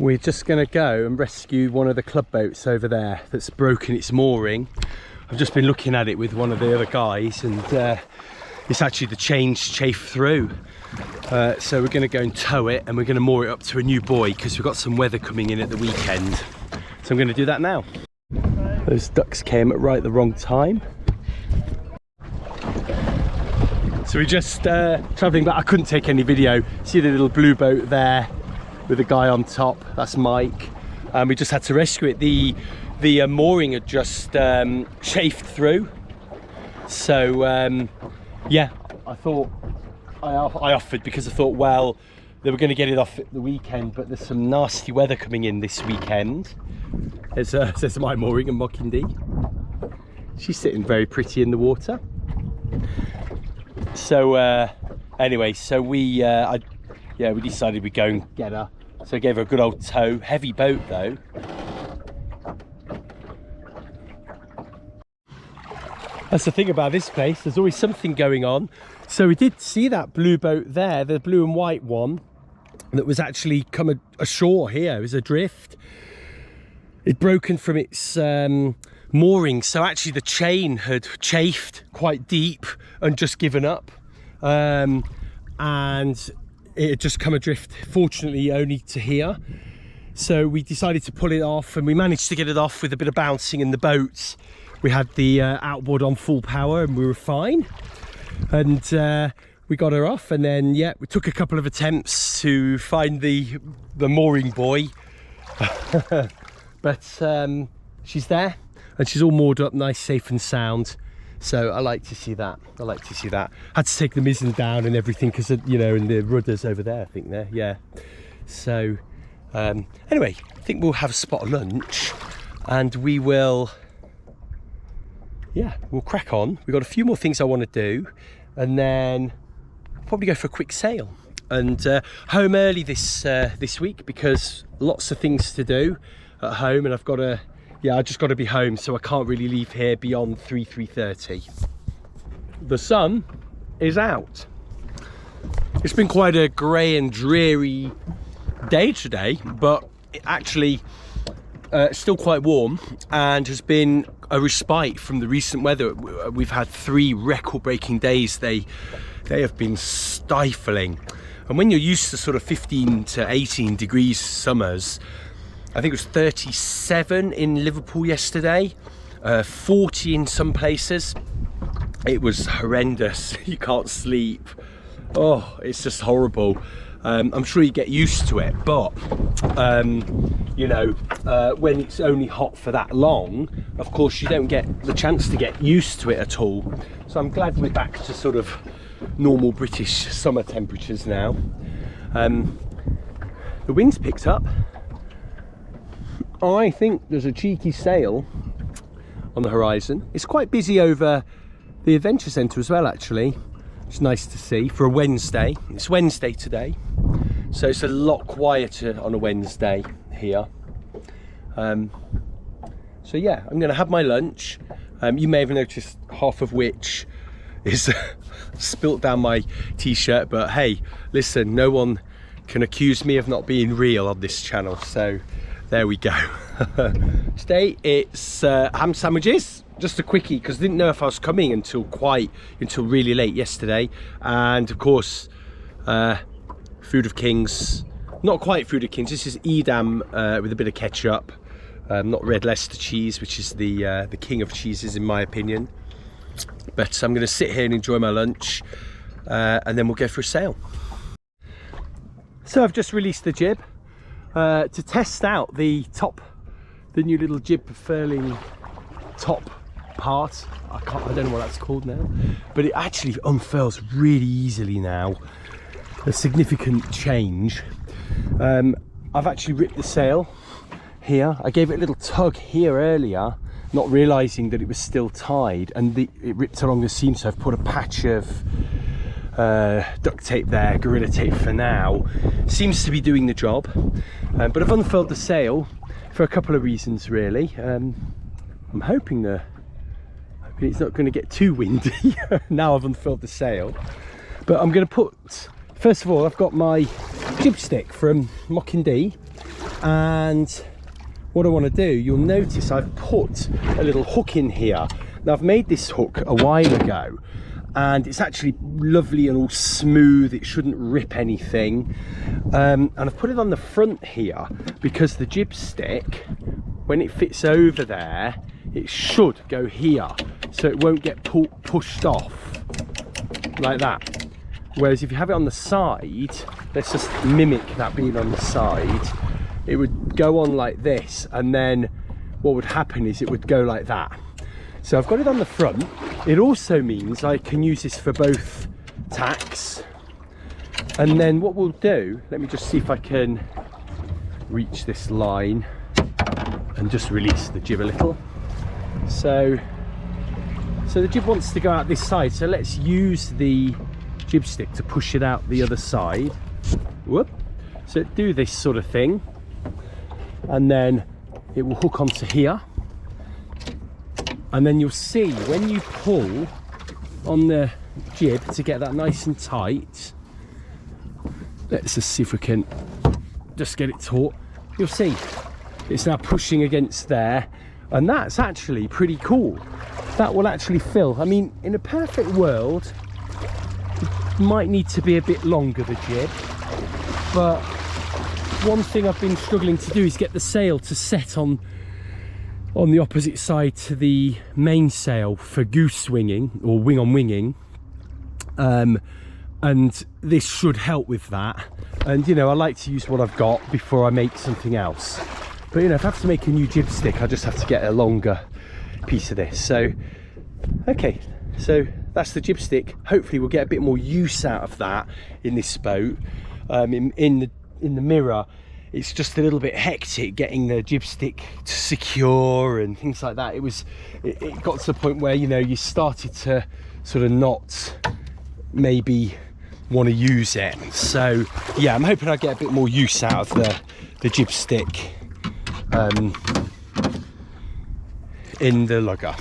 We're just going to go and rescue one of the club boats over there that's broken its mooring. I've just been looking at it with one of the other guys, and it's actually the chain's chafed through. So we're going to go and tow it, and we're going to moor it up to a new buoy because we've got some weather coming in at the weekend. So I'm going to do that now. Those ducks came at right the wrong time. So we're just travelling back. I couldn't take any video. See the little blue boat there with the guy on top? That's Mike. We just had to rescue it. The mooring had just chafed through. So yeah, I thought I offered because I thought, well, they were going to get it off at the weekend, but there's some nasty weather coming in this weekend. There's my mooring and Mockindi. She's sitting very pretty in the water. So anyway, so we decided we'd go and get her. So I gave her a good old tow. Heavy boat though. That's the thing about this place, there's always something going on. So we did see that blue boat there, the blue and white one, that was actually come ashore here. It was adrift. It'd broken from its mooring, so actually the chain had chafed quite deep and just given up. And it had just come adrift, fortunately only to here. So we decided to pull it off, and we managed to get it off with a bit of bouncing in the boats. We had the outboard on full power and we were fine. And we got her off, and then yeah, we took a couple of attempts to find the mooring buoy. But she's there and she's all moored up nice, safe and sound. So I like to see that. I like to see that. Had to take the mizzen down and everything because, you know, and the rudder's over there, I think there, yeah. So anyway, I think we'll have a spot of lunch and we will, yeah, we'll crack on. We've got a few more things I want to do, and then probably go for a quick sail. And home early this week because lots of things to do at home, and I've got to, yeah, I just got to be home, so I can't really leave here beyond 3:30. The sun is out. It's been quite a grey and dreary day today, but it actually still quite warm and has been a respite from the recent weather. We've had 3 record-breaking days. They have been stifling, and when you're used to sort of 15 to 18 degrees summers, I think it was 37 in Liverpool yesterday, 40 in some places. It was horrendous. You can't sleep. Oh, it's just horrible. I'm sure you get used to it, but you know, when it's only hot for that long, of course you don't get the chance to get used to it at all. So I'm glad we're back to sort of normal British summer temperatures now. The wind's picked up. I think there's a cheeky sail on the horizon. It's quite busy over the adventure centre as well, actually. It's nice to see for a Wednesday. It's Wednesday today, so it's a lot quieter on a Wednesday here. So yeah, I'm gonna have my lunch. You may have noticed half of which is spilt down my t-shirt, but hey, listen, no one can accuse me of not being real on this channel, so there we go. Today it's ham sandwiches, just a quickie because I didn't know if I was coming until really late yesterday. And of course Food of Kings, not quite Food of Kings, this is Edam with a bit of ketchup, not red Leicester cheese, which is the king of cheeses in my opinion. But I'm going to sit here and enjoy my lunch, and then we'll go for a sail. So I've just released the jib to test out the new little jib furling top part. I don't know what that's called now, but it actually unfurls really easily now. A significant change. I've actually ripped the sail here. I gave it a little tug here earlier, not realizing that it was still tied, and it ripped along the seam, so I've put a patch of duct tape there, Gorilla Tape for now. Seems to be doing the job, but I've unfurled the sail for a couple of reasons really. I'm hoping it's not going to get too windy now I've unfurled the sail. But I'm going to put, first of all, I've got my jib stick from Mockindi, And what I want to do, you'll notice I've put a little hook in here. Now I've made this hook a while ago, and it's actually lovely and all smooth. It shouldn't rip anything. And I've put it on the front here because the jib stick, when it fits over there, it should go here, so it won't get pushed off like that. Whereas if you have it on the side, let's just mimic that being on the side, it would go on like this, and then what would happen is it would go like that. So I've got it on the front. It also means I can use this for both tacks. And then what we'll do, let me just see if I can reach this line and just release the jib a little. So the jib wants to go out this side, so let's use the jib stick to push it out the other side. Whoop. So do this sort of thing, and then it will hook onto here. And then you'll see when you pull on the jib to get that nice and tight, let's just see if we can just get it taut. You'll see it's now pushing against there, and that's actually pretty cool. That will actually fill. I mean, in a perfect world, it might need to be a bit longer, the jib, but one thing I've been struggling to do is get the sail to set on the opposite side to the mainsail for goose swinging or wing on winging, and this should help with that. And you know, I like to use what I've got before I make something else, but you know, if I have to make a new jib stick, I just have to get a longer piece of this. So okay, so that's the jib stick. Hopefully we'll get a bit more use out of that in this boat. In the mirror, it's just a little bit hectic getting the jib stick to secure and things like that. It got to the point where, you know, you started to sort of not maybe want to use it. So yeah, I'm hoping I get a bit more use out of the jib stick in the lugger.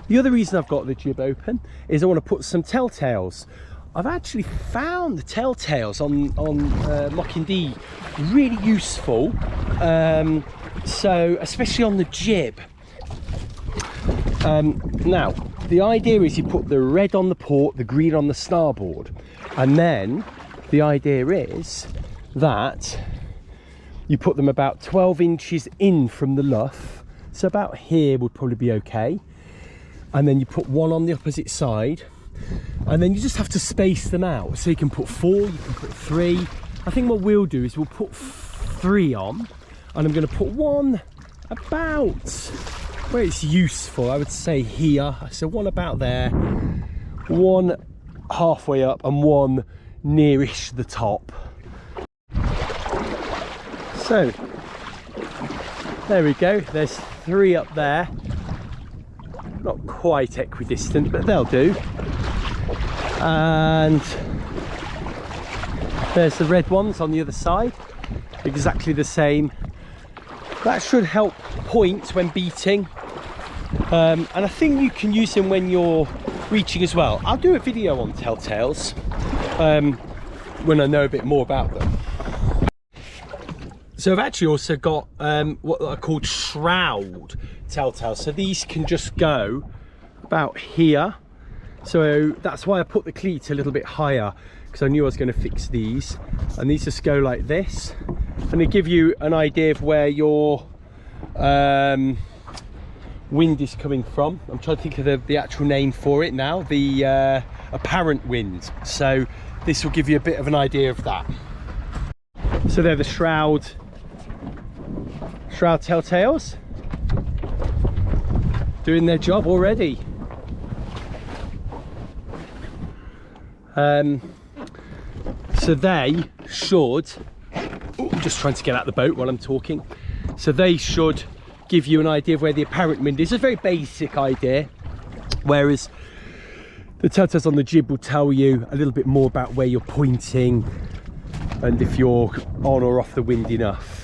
The other reason I've got the jib open is I want to put some telltales. I've actually found the telltales on Mockingbird really useful, so especially on the jib. Now the idea is you put the red on the port, the green on the starboard, and then the idea is that you put them about 12 inches in from the luff, so about here would probably be okay, and then you put one on the opposite side. And then you just have to space them out, so you can put 4, you can put 3. I think what we'll do is we'll put 3 on, and I'm going to put one about where it's useful, I would say here. So one about there, one halfway up, and one nearish the top. So there we go, there's 3 up there. Not quite equidistant, but they'll do. And there's the red ones on the other side, exactly the same. That should help point when beating, and I think you can use them when you're reaching as well. I'll do a video on telltales when I know a bit more about them. So I've actually also got what are called shroud telltales. So these can just go about here. So that's why I put the cleat a little bit higher, because I knew I was going to fix these. And these just go like this, and they give you an idea of where your wind is coming from. I'm trying to think of the actual name for it now, the apparent wind. So this will give you a bit of an idea of that. So they're the shroud telltales, doing their job already. So they should, I'm just trying to get out the boat while I'm talking. So they should give you an idea of where the apparent wind is. It's a very basic idea, whereas the telltales on the jib will tell you a little bit more about where you're pointing and if you're on or off the wind enough.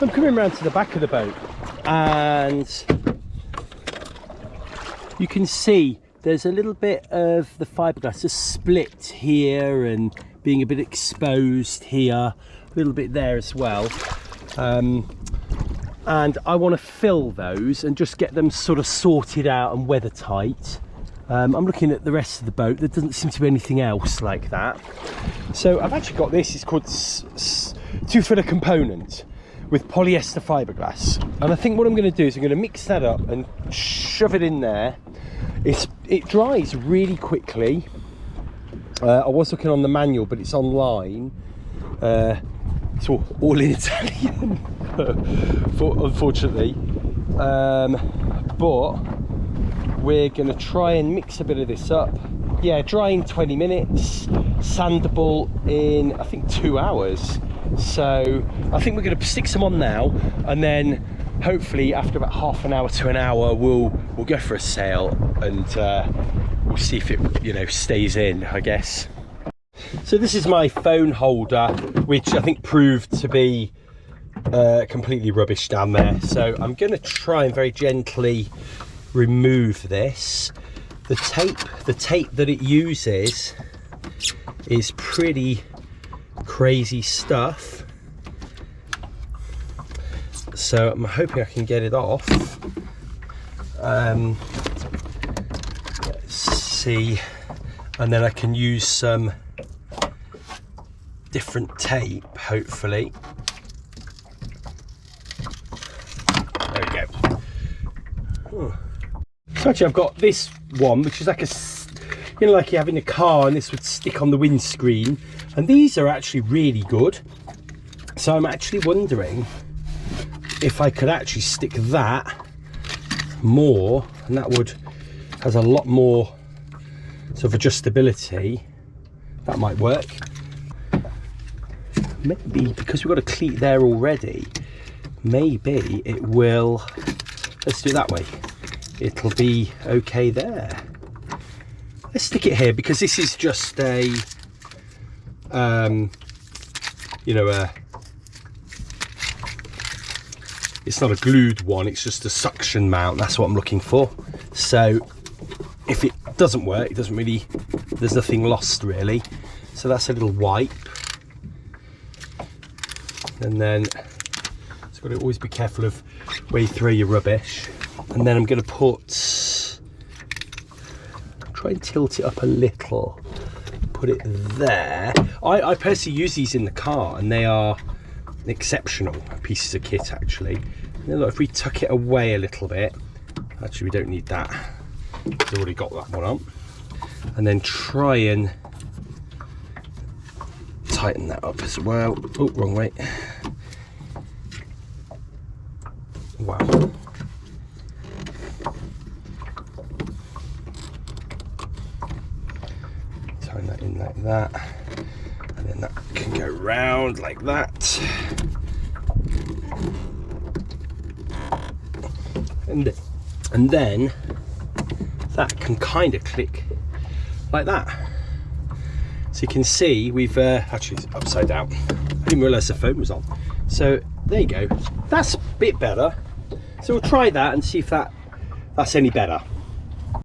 I'm coming around to the back of the boat, and you can see there's a little bit of the fiberglass just split here and being a bit exposed here, a little bit there as well. And I want to fill those and just get them sort of sorted out and weather tight. I'm looking at the rest of the boat. There doesn't seem to be anything else like that. So I've actually got this. It's called 2-filler component with polyester fiberglass. And I think what I'm going to do is I'm going to mix that up and shove it in there. It dries really quickly. I was looking on the manual, but it's online. It's all in Italian, unfortunately. But we're going to try and mix a bit of this up. Yeah, dry in 20 minutes, sandable in, I think, 2 hours. So I think we're going to stick some on now, and then hopefully after about half an hour to an hour, we'll go for a sail, and we'll see if it, you know, stays in, I guess. So this is my phone holder, which I think proved to be completely rubbish down there. So I'm going to try and very gently remove this. The tape that it uses is pretty crazy stuff. So I'm hoping I can get it off. Let's see, and then I can use some different tape, hopefully. There we go. Oh. So actually I've got this one, which is like a, you know, like you have in a car, and this would stick on the windscreen, and these are actually really good. So I'm actually wondering if I could actually stick that more, and that would, has a lot more sort of adjustability. That might work. Maybe because we've got a cleat there already, maybe it will, let's do it that way, it'll be okay there. Let's stick it here, because this is just a you know, it's not a glued one, it's just a suction mount. That's what I'm looking for. So if it doesn't work, it doesn't really, there's nothing lost really. So that's a little wipe. And then it's got to always be careful of where you throw your rubbish. And then I'm going to try and tilt it up a little, put it there. I personally use these in the car, and they are exceptional pieces of kit actually. And then look, if we tuck it away a little bit, actually we don't need that, I've already got that one on. And then try and tighten that up as well. Oh, wrong way. Wow. Tighten that in like that, and then that can go round like that. And then that can kind of click like that. So you can see we've actually it's upside down. I didn't realise the phone was on. So there you go. That's a bit better. So we'll try that and see if that's any better.